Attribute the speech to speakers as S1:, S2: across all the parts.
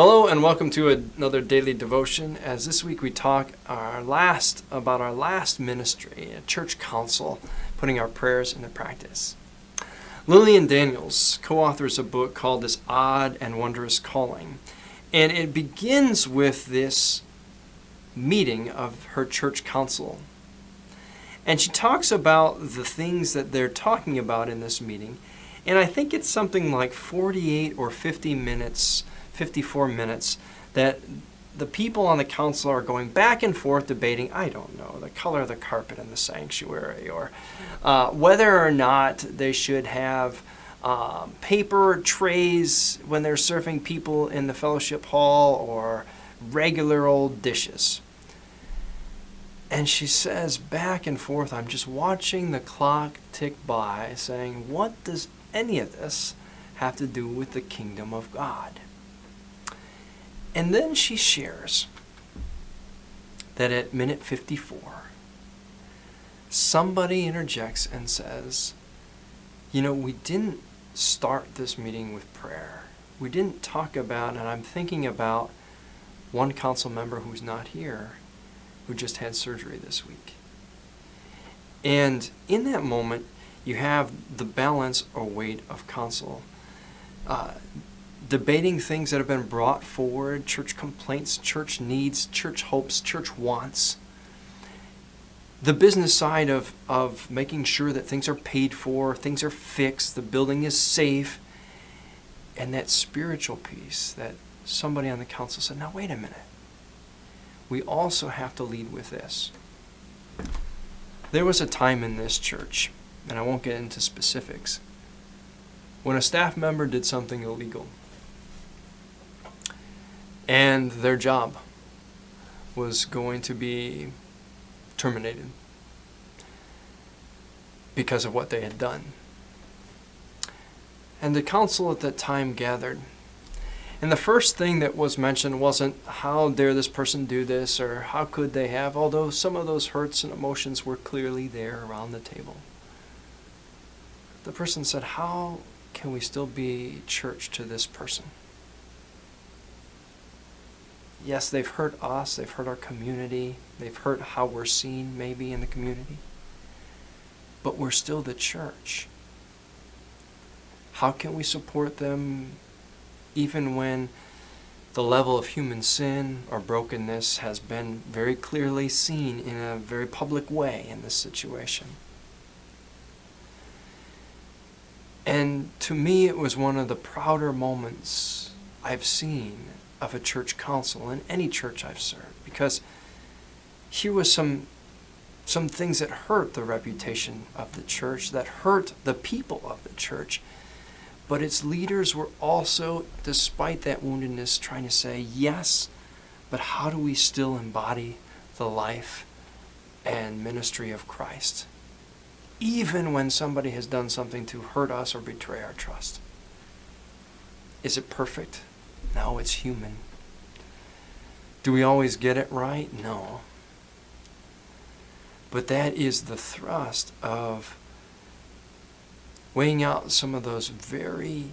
S1: Hello and welcome to another daily devotion. As this week we talk about our last ministry, a church council, putting our prayers into practice. Lillian Daniels co-authors a book called This Odd and Wondrous Calling, and it begins with this meeting of her church council. And she talks about the things that they're talking about in this meeting, and I think it's something like 48 or 54 minutes that the people on the council are going back and forth debating, I don't know, the color of the carpet in the sanctuary, or whether or not they should have paper trays when they're serving people in the fellowship hall or regular old dishes. And she says back and forth, I'm just watching the clock tick by saying, what does any of this have to do with the kingdom of God? And then she shares that at minute 54, somebody interjects and says, we didn't start this meeting with prayer. We didn't talk about, and I'm thinking about one council member who's not here, who just had surgery this week. And in that moment, you have the balance or weight of council. Debating things that have been brought forward, church complaints, church needs, church hopes, church wants. The business side of making sure that things are paid for, things are fixed, the building is safe. And that spiritual piece that somebody on the council said, now wait a minute. We also have to lead with this. There was a time in this church, and I won't get into specifics, when a staff member did something illegal. And their job was going to be terminated because of what they had done. And the council at that time gathered. And the first thing that was mentioned wasn't how dare this person do this or how could they have, although some of those hurts and emotions were clearly there around the table. The person said, how can we still be church to this person? Yes, they've hurt us, they've hurt our community, they've hurt how we're seen maybe in the community, but we're still the church. How can we support them even when the level of human sin or brokenness has been very clearly seen in a very public way in this situation? And to me, it was one of the prouder moments I've seen of a church council in any church I've served, because here was some things that hurt the reputation of the church, that hurt the people of the church, but its leaders were also, despite that woundedness, trying to say, yes, but how do we still embody the life and ministry of Christ, even when somebody has done something to hurt us or betray our trust? Is it perfect? No, it's human. Do we always get it right? No. But that is the thrust of weighing out some of those very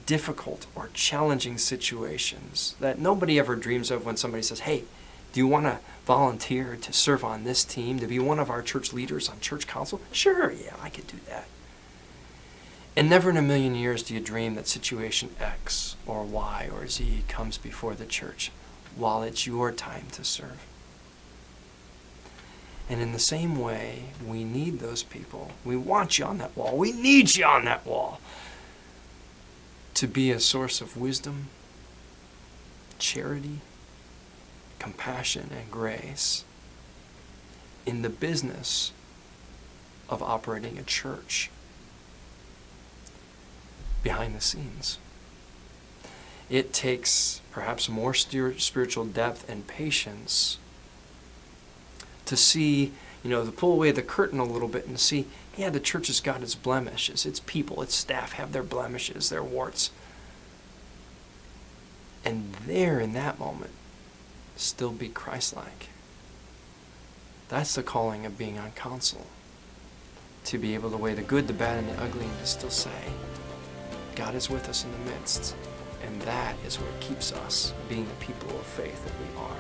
S1: difficult or challenging situations that nobody ever dreams of when somebody says, hey, do you want to volunteer to serve on this team, to be one of our church leaders on church council? Sure, yeah, I could do that. And never in a million years do you dream that situation X or Y or Z comes before the church while it's your time to serve. And in the same way, we need those people. We want you on that wall. We need you on that wall to be a source of wisdom, charity, compassion, and grace in the business of operating a church behind the scenes. It takes perhaps more spiritual depth and patience to see, to pull away the curtain a little bit and see, yeah, the church has got its blemishes. Its people, its staff have their blemishes, their warts. And there in that moment, still be Christ-like. That's the calling of being on council. To be able to weigh the good, the bad, and the ugly and to still say, God is with us in the midst. And that is what keeps us being the people of faith that we are.